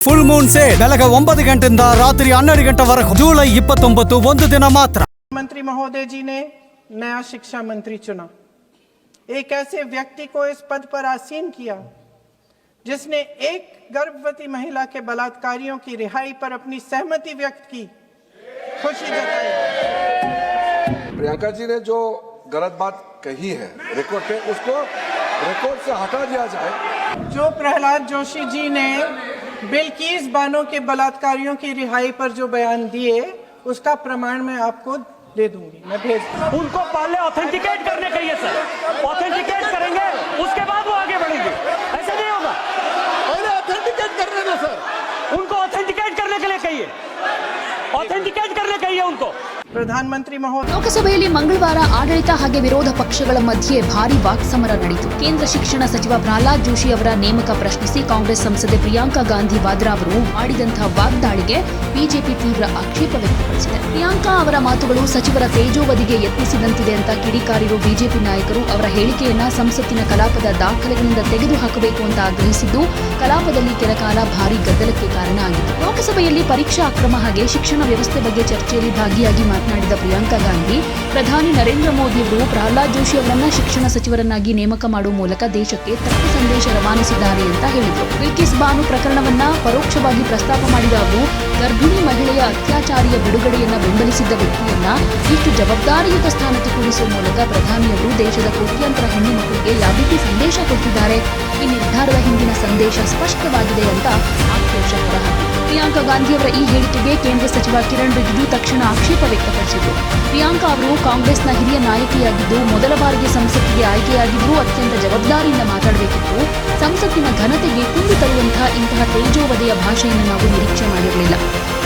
Full Moon से ಬೆಳಗ್ಗೆ 9 ಗಂಟೆಯಿಂದ ರಾತ್ರಿ 12 ಗಂಟೆವರೆಗೂ ಜುಲೈ 29 ಒಂದು ದಿನ ಮಾತ್ರ। मंत्री महोदय जी ने नया शिक्षा मंत्री चुना। एक ऐसे व्यक्ति को इस पद पर आसीन किया जिसने एक गर्भवती महिला के बलात्कारियों की रिहाई पर अपनी सहमति व्यक्त की, खुशी जताई। प्रियंका जी ने जो गलत बात कही है रिकॉर्ड पे, उसको रिकॉर्ड से हटा दिया जाए। जो प्रहलाद जोशी जी ने बिल्किस बानो के बलात्कारियों की रिहाई पर जो बयान दिए, उसका प्रमाण मैं आपको दे दूंगी, मैं भेज दूंगी। उनको पहले ऑथेंटिकेट करने कहिए सर, ऑथेंटिकेट करेंगे उसके बाद वो आगे बढ़ेंगे, ऐसे नहीं होगा। पहले ऑथेंटिकेट करने दो सर, उनको ऑथेंटिकेट करने के लिए कहिए, ऑथेंटिकेट करने कहिए उनको। प्रधानमंत्री महोदय। ಲೋಕಸಭೆಯಲ್ಲಿ ಮಂಗಳವಾರ ಆಡಳಿತ ಹಾಗೆ ವಿರೋಧ ಪಕ್ಷಗಳ ಮಧ್ಯೆ ಭಾರಿ ವಾಕ್ಸಮರ ನಡೆಯಿತು। ಕೇಂದ್ರ ಶಿಕ್ಷಣ ಸಚಿವ ಪ್ರಹ್ಲಾದ್ ಜೋಶಿ ಅವರ ನೇಮಕ ಪ್ರಶ್ನಿಸಿ ಕಾಂಗ್ರೆಸ್ ಸಂಸದೆ ಪ್ರಿಯಾಂಕಾ ಗಾಂಧಿ ವಾದ್ರಾ ಅವರು ಮಾಡಿದಂತಹ ವಾಗ್ದಾಳಿಗೆ ಬಿಜೆಪಿ ತೀವ್ರ ಆಕ್ಷೇಪ ವ್ಯಕ್ತಪಡಿಸಿದೆ। ಪ್ರಿಯಾಂಕಾ ಅವರ ಮಾತುಗಳು ಸಚಿವರ ತೇಜೋವಧಿಗೆ ಯತ್ನಿಸಿದಂತಿದೆ ಅಂತ ಕಿಡಿಕಾರಿರುವ ಬಿಜೆಪಿ ನಾಯಕರು ಅವರ ಹೇಳಿಕೆಯನ್ನ ಸಂಸತ್ತಿನ ಕಲಾಪದ ದಾಖಲೆಗಳಿಂದ ತೆಗೆದುಹಾಕಬೇಕು ಅಂತ ಆಗ್ರಹಿಸಿದ್ದು ಕಲಾಪದಲ್ಲಿ ಕೆಲಕಾಲ ಭಾರಿ ಗದ್ದಲಕ್ಕೆ ಕಾರಣ ಆಗಿತ್ತು। ಲೋಕಸಭೆಯಲ್ಲಿ ಪರೀಕ್ಷಾ ಅಕ್ರಮ ಹಾಗೆ ಶಿಕ್ಷಣ ವ್ಯವಸ್ಥೆ ಬಗ್ಗೆ ಚರ್ಚೆಯಲ್ಲಿ ಭಾಗಿಯಾಗಿ ಮಾತನಾಡಿದ ಪ್ರಿಯಾಂಕಾ ಗಾಂಧಿ, ಪ್ರಧಾನಿ ನರೇಂದ್ರ ಮೋದಿ ಅವರು ಪ್ರಹ್ಲಾದ್ ಜೋಶಿ ಅವರನ್ನ ಶಿಕ್ಷಣ ಸಚಿವರನ್ನಾಗಿ ನೇಮಕ ಮಾಡುವ ಮೂಲಕ ದೇಶಕ್ಕೆ ತಪ್ಪು ಸಂದೇಶ ರವಾನಿಸಿದ್ದಾರೆ ಅಂತ ಹೇಳಿದರು। ಬಿಲ್ಕಿಸ್ ಬಾನು ಪ್ರಕರಣವನ್ನ ಪರೋಕ್ಷವಾಗಿ ಪ್ರಸ್ತಾಪ ಮಾಡಿದ ಅವರು ಗರ್ಭಿಣಿ ಮಹಿಳೆಯ ಅತ್ಯಾಚಾರಿಯ ಬಿಡುಗಡೆಯನ್ನ ಬೆಂಬಲಿಸಿದ್ದ ವ್ಯಕ್ತಿಯನ್ನ ಇಷ್ಟು ಜವಾಬ್ದಾರಿಯುತ ಸ್ಥಾನಕ್ಕೆ ಕೂರಿಸುವ ಮೂಲಕ ಪ್ರಧಾನಿಯವರು ದೇಶದ ಕೋಟ್ಯಾಂತರ ಹೆಣ್ಣು ಮಕ್ಕಳಿಗೆ ಯಾವ ರೀತಿ ಸಂದೇಶ ಕೊಟ್ಟಿದ್ದಾರೆ, ಈ ನಿರ್ಧಾರದ ಹಿಂದಿನ ಸಂದೇಶ ಸ್ಪಷ್ಟವಾಗಿದೆ ಅಂತ ಆಕ್ರೋಶ ಹೊರಹಾಕಿದರು। ಪ್ರಿಯಾಂಕಾ ಗಾಂಧಿ ಅವರ ಈ ಹೇಳಿಕೆಗೆ ಕೇಂದ್ರ ಸಚಿವ ಕಿರಣ್ ರಿಜಿಜು ತಕ್ಷಣ ಆಕ್ಷೇಪ ವ್ಯಕ್ತಪಡಿಸಿದರು। ಪ್ರಿಯಾಂಕಾ ಅವರು ಕಾಂಗ್ರೆಸ್ನ ಹಿರಿಯ ನಾಯಕಿಯಾಗಿದ್ದು ಮೊದಲ ಬಾರಿಗೆ ಸಂಸತ್ತಿಗೆ ಆಯ್ಕೆಯಾಗಿದ್ದು ಅತ್ಯಂತ ಜವಾಬ್ದಾರಿಯಿಂದ ಮಾತಾಡಬೇಕಿತ್ತು। ಸಂಸತ್ತಿನ ಘನತೆಗೆ ಕುಂದು ತರುವಂತಹ ಇಂತಹ ತೇಜೋವಧೆಯ ಭಾಷೆಯನ್ನು ನಾವು ನಿರೀಕ್ಷೆ ಮಾಡಿರಲಿಲ್ಲ।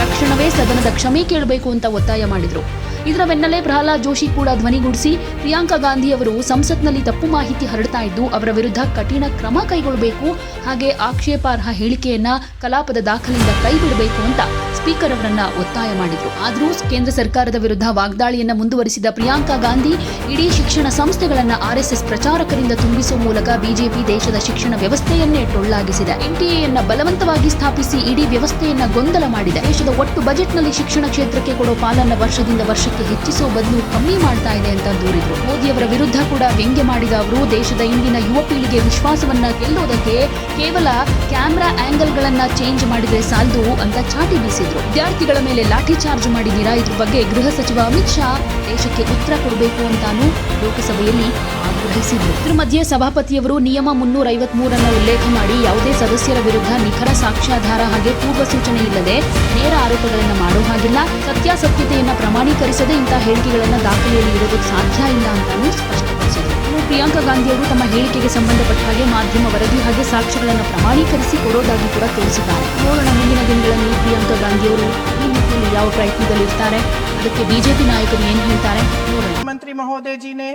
ತಕ್ಷಣವೇ ಸದನದ ಕ್ಷಮೆ ಕೇಳಬೇಕು ಅಂತ ಒತ್ತಾಯ ಮಾಡಿದರು। ಇದರ ಬೆನ್ನಲ್ಲೇ ಪ್ರಹ್ಲಾದ್ ಜೋಶಿ ಕೂಡ ಧ್ವನಿಗೂಡಿಸಿ ಪ್ರಿಯಾಂಕಾ ಗಾಂಧಿ ಅವರು ಸಂಸತ್ನಲ್ಲಿ ತಪ್ಪು ಮಾಹಿತಿ ಹರಡ್ತಾ ಇದ್ದು ಅವರ ವಿರುದ್ಧ ಕಠಿಣ ಕ್ರಮ ಕೈಗೊಳ್ಳಬೇಕು, ಹಾಗೆ ಆಕ್ಷೇಪಾರ್ಹ ಹೇಳಿಕೆಯನ್ನ ಕಲಾಪದ ದಾಖಲೆಯಿಂದ ಕೈಬಿಡಬೇಕು ಅಂತ ಸ್ಪೀಕರ್ ಅವರನ್ನ ಒತ್ತಾಯ ಮಾಡಿದ್ರು। ಆದರೂ ಕೇಂದ್ರ ಸರ್ಕಾರದ ವಿರುದ್ಧ ವಾಗ್ದಾಳಿಯನ್ನ ಮುಂದುವರಿಸಿದ ಪ್ರಿಯಾಂಕಾ ಗಾಂಧಿ ಇಡೀ ಶಿಕ್ಷಣ ಸಂಸ್ಥೆಗಳನ್ನ ಆರ್ಎಸ್ಎಸ್ ಪ್ರಚಾರಕರಿಂದ ತುಂಬಿಸುವ ಮೂಲಕ ಬಿಜೆಪಿ ದೇಶದ ಶಿಕ್ಷಣ ವ್ಯವಸ್ಥೆಯನ್ನೇ ಟೊಳ್ಳಾಗಿಸಿದೆ। ಎನ್ಟಿಎಯನ್ನ ಬಲವಂತವಾಗಿ ಸ್ಥಾಪಿಸಿ ಇಡೀ ವ್ಯವಸ್ಥೆಯನ್ನ ಗೊಂದಲ ಮಾಡಿದೆ। ದೇಶದ ಒಟ್ಟು ಬಜೆಟ್ನಲ್ಲಿ ಶಿಕ್ಷಣ ಕ್ಷೇತ್ರಕ್ಕೆ ಕೊಡೋ ಪಾಲನ್ನ ವರ್ಷದಿಂದ ವರ್ಷಕ್ಕೆ ಹೆಚ್ಚಿಸುವ ಬದಲು ಕಮ್ಮಿ ಮಾಡ್ತಾ ಇದೆ ಅಂತ ದೂರಿದ್ರು। ಮೋದಿಯವರ ವಿರುದ್ಧ ಕೂಡ ವ್ಯಂಗ್ಯ ಮಾಡಿದ ಅವರು ದೇಶದ ಇಂದಿನ ಯುವ ಪೀಳಿಗೆ ವಿಶ್ವಾಸವನ್ನ ಗೆಲ್ಲೋದಕ್ಕೆ ಕೇವಲ ಕ್ಯಾಮೆರಾ ಆಂಗಲ್ಗಳನ್ನ ಚೇಂಜ್ ಮಾಡಿದ್ರೆ ಸಾಲದು ಅಂತ ಚಾಟಿ ಬೀಸಿದ್ರು। ವಿದ್ಯಾರ್ಥಿಗಳ ಮೇಲೆ ಲಾಠಿ ಚಾರ್ಜ್ ಮಾಡಿದ್ದೀರಾ, ಇದ್ರ ಬಗ್ಗೆ ಗೃಹ ಸಚಿವ ಅಮಿತ್ ಶಾ ದೇಶಕ್ಕೆ ಉತ್ತರ ಕೊಡಬೇಕು ಅಂತಾನೂ ಲೋಕಸಭೆಯಲ್ಲಿ ಆಗ್ರಹಿಸಿದ್ರು। ಇದ್ರ ಮಧ್ಯೆ ಸಭಾಪತಿಯವರು ನಿಯಮ 353 ಉಲ್ಲೇಖ ಮಾಡಿ ಯಾವುದೇ ಸದಸ್ಯರ ವಿರುದ್ಧ ನಿಖರ ಸಾಕ್ಷ್ಯಾಧಾರ ಹಾಗೆ ಪೂರ್ವ ಸೂಚನೆ ಇಲ್ಲದೆ ನೇರ ಆರೋಪಗಳನ್ನು ಮಾಡೋ ಹಾಗಿಲ್ಲ, ಸತ್ಯಾಸತ್ಯತೆಯನ್ನ ಪ್ರಮಾಣೀಕರಿಸದೆ ಇಂತಹ ಹೇಳಿಕೆಗಳನ್ನು ದಾಖಲೆಯಲ್ಲಿ ಇರೋದಕ್ಕೆ ಸಾಧ್ಯ ಇಲ್ಲ ಅಂತಾನೂ ಸ್ಪಷ್ಟಪಡಿಸಿದರು। ಪ್ರಿಯಾಂಕಾ ಗಾಂಧಿ ಅವರು ತಮ್ಮ ಹೇಳಿಕೆಗೆ ಸಂಬಂಧಪಟ್ಟ ಹಾಗೆ ಮಾಧ್ಯಮ ವರದಿ ಹಾಗೆ ಸಾಕ್ಷ್ಯಗಳನ್ನು ಪ್ರಮಾಣೀಕರಿಸಿ ಕೊಡೋದಾಗಿ ಕೂಡ ತಿಳಿಸಿದ್ದಾರೆ। ನೋಡೋಣ ಮುಂದಿನ ದಿನಗಳಲ್ಲಿ ಪ್ರಿಯಾಂಕಾ ಗಾಂಧಿ ಅವರು ಈ ನಿಟ್ಟಿನಲ್ಲಿ ಯಾವ ಪ್ರಯತ್ನದಲ್ಲಿರ್ತಾರೆ, ಅದಕ್ಕೆ ಬಿಜೆಪಿ ನಾಯಕರು ಏನು ಹೇಳ್ತಾರೆ ನೋಡೋಣ। मंत्री महोदय जी ने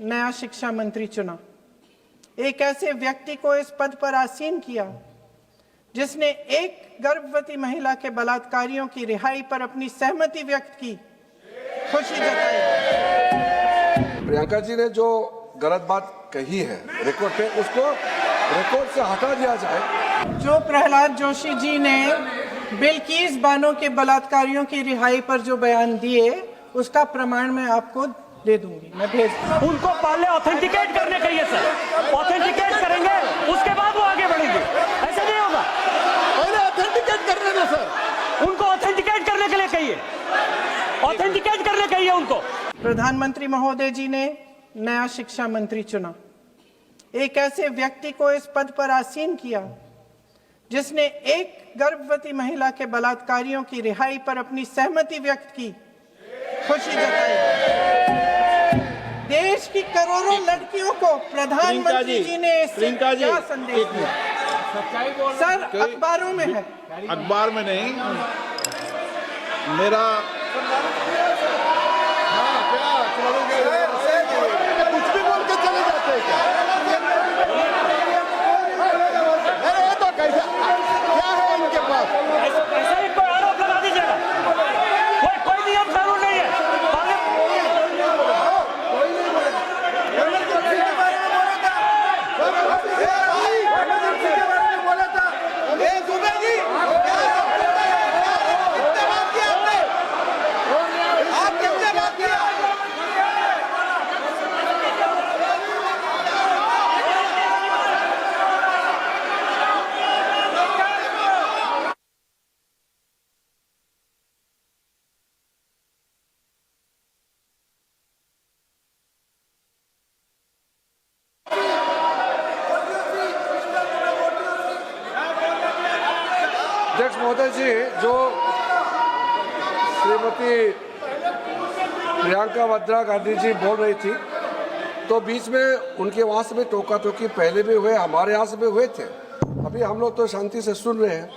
नया शिक्षा मंत्री चुना। एक ऐसे व्यक्ति को इस पद पर आसीन किया जिसने एक गर्भवती महिला के बलात्कारियों की रिहाई पर अपनी सहमति व्यक्त की, खुशी जताई। प्रियंका जी ने जो गलत बात कही है रिकॉर्ड पे, उसको रिकॉर्ड से हटा दिया जाए। जो प्रहलाद जोशी जी ने बिल्किस बानो के बलात्कारियों की रिहाई पर जो बयान दिए, उसका प्रमाण मैं आपको दे दूंगी, मैं भेज दूंगी। उनको पहले ऑथेंटिकेट करने कहिए सर, ऑथेंटिकेट करेंगे उसके बाद वो आगे बढ़ेंगे, ऐसे नहीं होगा। पहले ऑथेंटिकेट करने दो सर, उनको ऑथेंटिकेट करने के लिए कहिए, ऑथेंटिकेट करने कहिए उनको। प्रधानमंत्री महोदय जी ने नया शिक्षा मंत्री चुना। एक ऐसे व्यक्ति को इस पद पर आसीन किया जिसने एक गर्भवती महिला के बलात्कारियों की रिहाई पर अपनी सहमति व्यक्त की, खुशी जताई। देश की करोड़ों लड़कियों को प्रधानमंत्री जी ने क्या संदेश दिया? सर अखबारों में है, अखबार में नहीं, मेरा कुछ भी बोल के चले जाते हैं क्या? अरे ये तो कैसा क्या है इनके पास? ऐसा ही कोई आरोप लगा दीजिएगा, कोई नियम कानून नहीं है। बोला था अध्यक्ष महोदय जी, जो श्रीमती प्रियंका वाड्रा गांधी जी बोल रही थी, तो बीच में उनके वहाँ से भी टोका टोकी पहले भी हुए, हमारे यहाँ से भी हुए थे। अभी हम लोग तो शांति से सुन रहे हैं,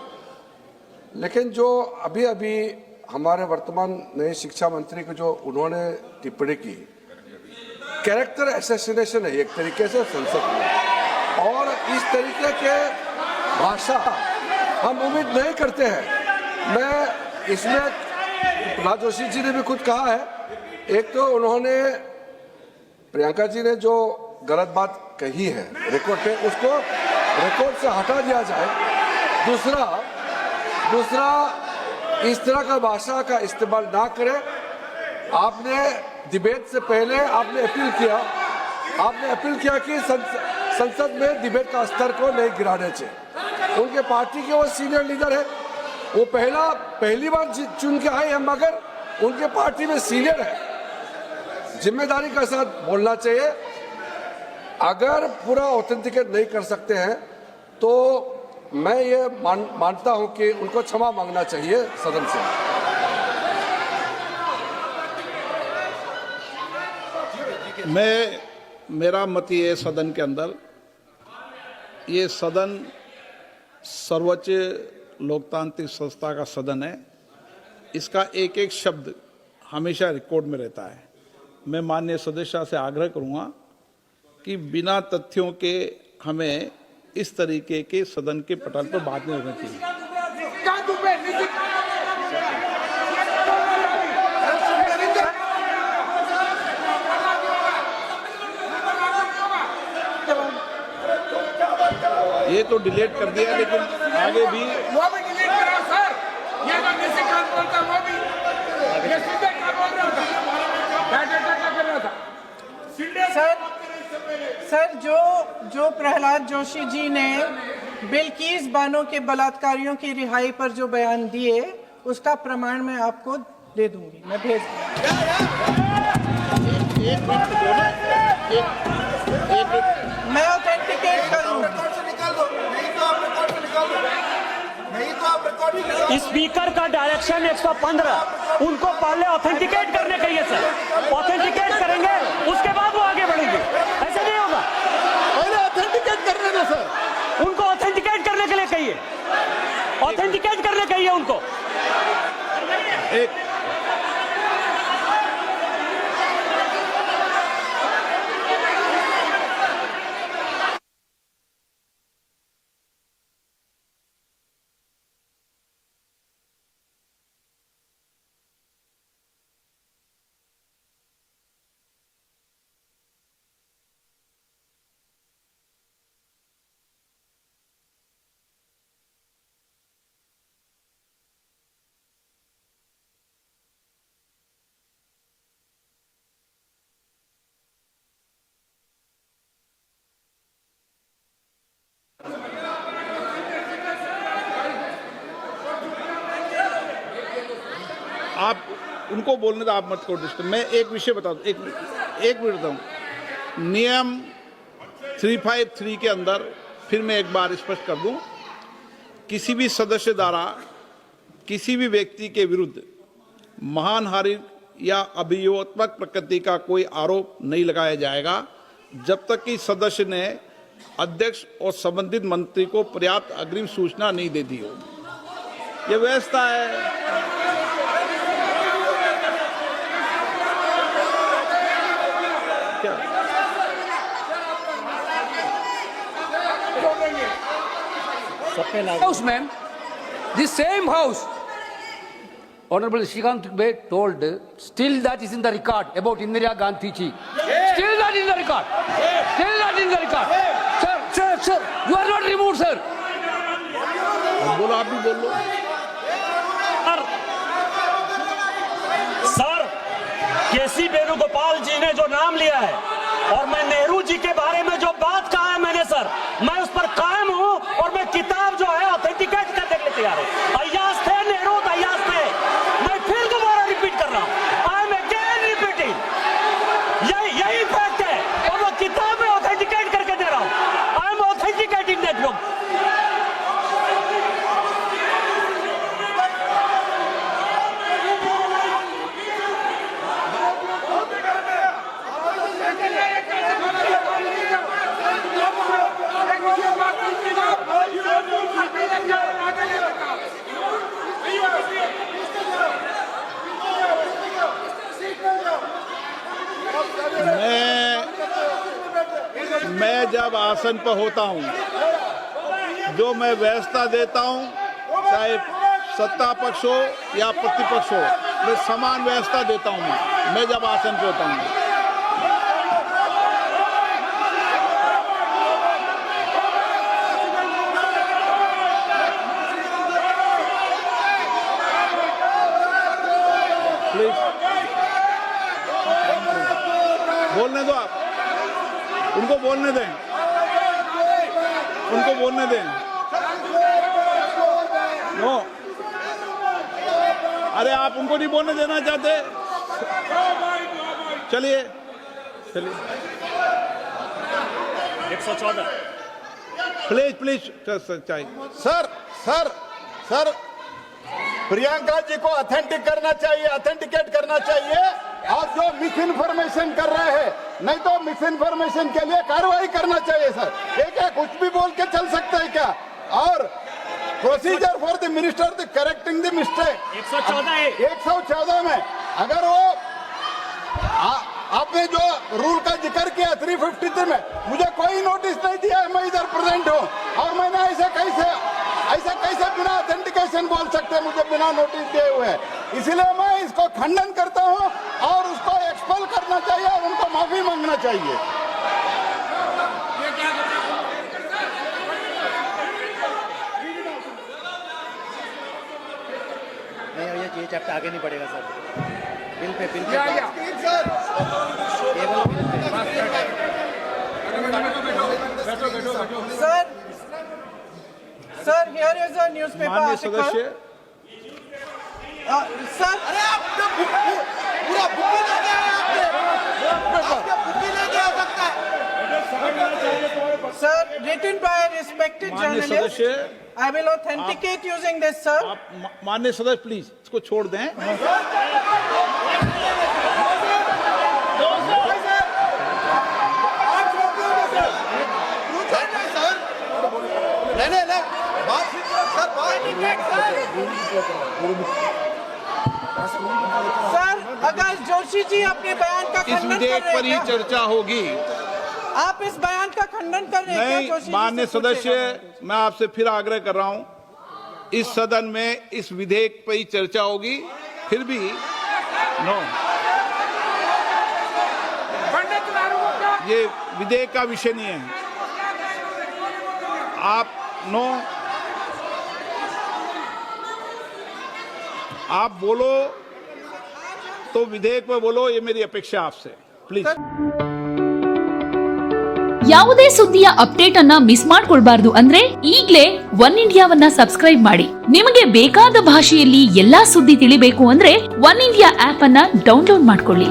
लेकिन जो अभी अभी हमारे वर्तमान नए शिक्षा मंत्री को जो उन्होंने टिप्पणी की, कैरेक्टर असैसिनेशन है एक तरीके से संसद में, और इस तरीके के भाषा हम उम्मीद नहीं करते हैं। मैं इसमें प्रहलाद जोशी जी ने भी खुद कहा है, एक तो उन्होंने प्रियंका जी ने जो गलत बात कही है रिकॉर्ड पे, उसको रिकॉर्ड से हटा दिया जाए। दूसरा इस तरह का भाषा का इस्तेमाल ना करें। आपने डिबेट से पहले आपने अपील किया कि संसद में डिबेट का स्तर को नहीं गिराने चाहिए। उनके पार्टी के वो सीनियर लीडर है, वो पहली बार चुन के आए हैं, मगर उनके पार्टी में सीनियर है, जिम्मेदारी के साथ बोलना चाहिए। अगर पूरा ऑथेंटिकेट नहीं कर सकते हैं तो मैं ये मानता हूं कि उनको क्षमा मांगना चाहिए सदन से। मेरा मत ये सदन के अंदर, ये सदन सर्वोच्च लोकतांत्रिक संस्था का सदन है, इसका एक एक शब्द हमेशा रिकॉर्ड में रहता है। मैं माननीय सदस्य से आग्रह करूंगा कि बिना तथ्यों के हमें इस तरीके के सदन के पटल पर बात नहीं होनी चाहिए। ये तो डिलीट कर दिया, लेकिन आगे भी वो भी डिलीट करा सर। ये जो निशिकांत बोलता वो भी ये सीधे क्या बोल रहा था, सर जो प्रहलाद जोशी जी ने बिल्किस बानो के बलात्कारियों की रिहाई पर जो बयान दिए, उसका प्रमाण मैं आपको दे दूंगी, मैं भेज मैं ऑथेंटिकेट करूंगा। स्पीकर का डायरेक्शन 115, उनको पहले ऑथेंटिकेट करने कहिए सर। ऑथेंटिकेट करेंगे उसके बाद वो आगे बढ़ेंगे, ऐसे नहीं होगा। पहले ऑथेंटिकेट करने दो सर, उनको ऑथेंटिकेट करने के लिए कहिए, ऑथेंटिकेट करने कहिए उनको। आप उनको बोलने दो, आप मत करो डिस्टर्ब। मैं एक विषय बता दूं, एक मिनट बताऊं। नियम 353 के अंदर फिर मैं एक बार स्पष्ट कर दूं, किसी भी सदस्य द्वारा किसी भी व्यक्ति के विरुद्ध मानहानि या अभियोगात्मक प्रकृति का कोई आरोप नहीं लगाया जाएगा जब तक कि सदस्य ने अध्यक्ष और संबंधित मंत्री को पर्याप्त अग्रिम सूचना नहीं दे दी हो। यह व्यवस्था है। House, ma'am, the same house, Honorable Shrikant Bey told, still that is in the record about Indira Gandhi ji. Still that in the record. Still that in the record. Sir, you are not removed, sir. बोलो, आप भी बोल लो। Sir, केसी वेणुगोपाल जी ने जो नाम लिया है और मैं नेहरू जी के बारे में जो बात कहा है मैंने, सर, मैं उस पर कायम हूं और मैं किताब जो है ऑथेंटिकेट करने के लिए तैयार हूं। अय्याज थे नेहरू, अय्याज थे। मैं फिर दोबारा रिपीट कर रहा हूं, आई एम अगेन रिपीटिंग, यही फैक्ट है और मैं किताब में ऑथेंटिकेट करके दे रहा हूं। I am authenticating that book. जब आसन पर होता हूं, जो मैं व्यवस्था देता हूं, चाहे सत्ता पक्ष हो या प्रतिपक्ष हो, मैं समान व्यवस्था देता हूं। मैं जब आसन पे होता हूं, प्लीज बोलने दो, आप उनको बोलने दें, उनको बोलने दें। नो, अरे आप उनको नहीं बोलने देना चाहते? चलिए चलिए, 114 प्लीज प्लीज चाहिए। Sir sir sir Priyanka ji को ऑथेंटिक करना चाहिए, ऑथेंटिकेट करना चाहिए। आप जो मिस इन्फॉर्मेशन कर रहे हैं, नहीं तो मिस इन्फॉर्मेशन के लिए कार्रवाई करना चाहिए सर। एक कुछ भी बोल के चल सकते हैं क्या? और procedure for the minister the correcting the mistake 114 में अगर वो आपने जो रूल का जिक्र किया 353 में, मुझे कोई नोटिस नहीं दिया है, मैं इधर प्रेजेंट हूँ और मैंने ऐसे कैसे बिना ऑथेंटिकेशन बोल सकते, मुझे बिना नोटिस दिए हुए। इसलिए मैं इसको खंडन करता हूँ और उसको एक्सपेल करना चाहिए और उनको माफी मांगना चाहिए। नहीं, ये चैप्टर आगे नहीं बढ़ेगा sir. Bill pay Sir, here is a newspaper माननीय article. सदस्य, Sir, Sir, written by a respected माननीय journalist. सदस्य, I will authenticate using this, sir. आप माननीय सदस्य प्लीज इसको छोड़ दें। सर, अगर जोशी जी अपने बयान का इस खंडन कर विधेयक रहे पर ही हैं, चर्चा होगी। आप इस बयान का खंडन कर रहे हैं क्या नहीं, जोशी जी? माननीय से पूछेगा। सदस्य, मैं आपसे फिर आग्रह कर रहा हूं, इस सदन में इस विधेयक पर ही चर्चा होगी। फिर भी नो, ये विधेयक का विषय नहीं है। आप नो, आप बोलो तो विधेयक पे बोलो, ये मेरी अपेक्षा आपसे, प्लीज। ಯಾವುದೇ ಸುದ್ದಿಯ ಅಪ್ಡೇಟ್ ಅನ್ನ ಮಿಸ್ ಮಾಡ್ಕೊಳ್ಬಾರ್ದು ಅಂದ್ರೆ ಈಗ್ಲೇ ಒನ್ ಇಂಡಿಯಾವನ್ನ ಸಬ್ಸ್ಕ್ರೈಬ್ ಮಾಡಿ. ನಿಮಗೆ ಬೇಕಾದ ಭಾಷೆಯಲ್ಲಿ ಎಲ್ಲಾ ಸುದ್ದಿ ತಿಳಿಬೇಕು ಅಂದ್ರೆ ಒನ್ ಇಂಡಿಯಾ ಆಪ್ ಅನ್ನ ಡೌನ್ಲೋಡ್ ಮಾಡ್ಕೊಳ್ಳಿ.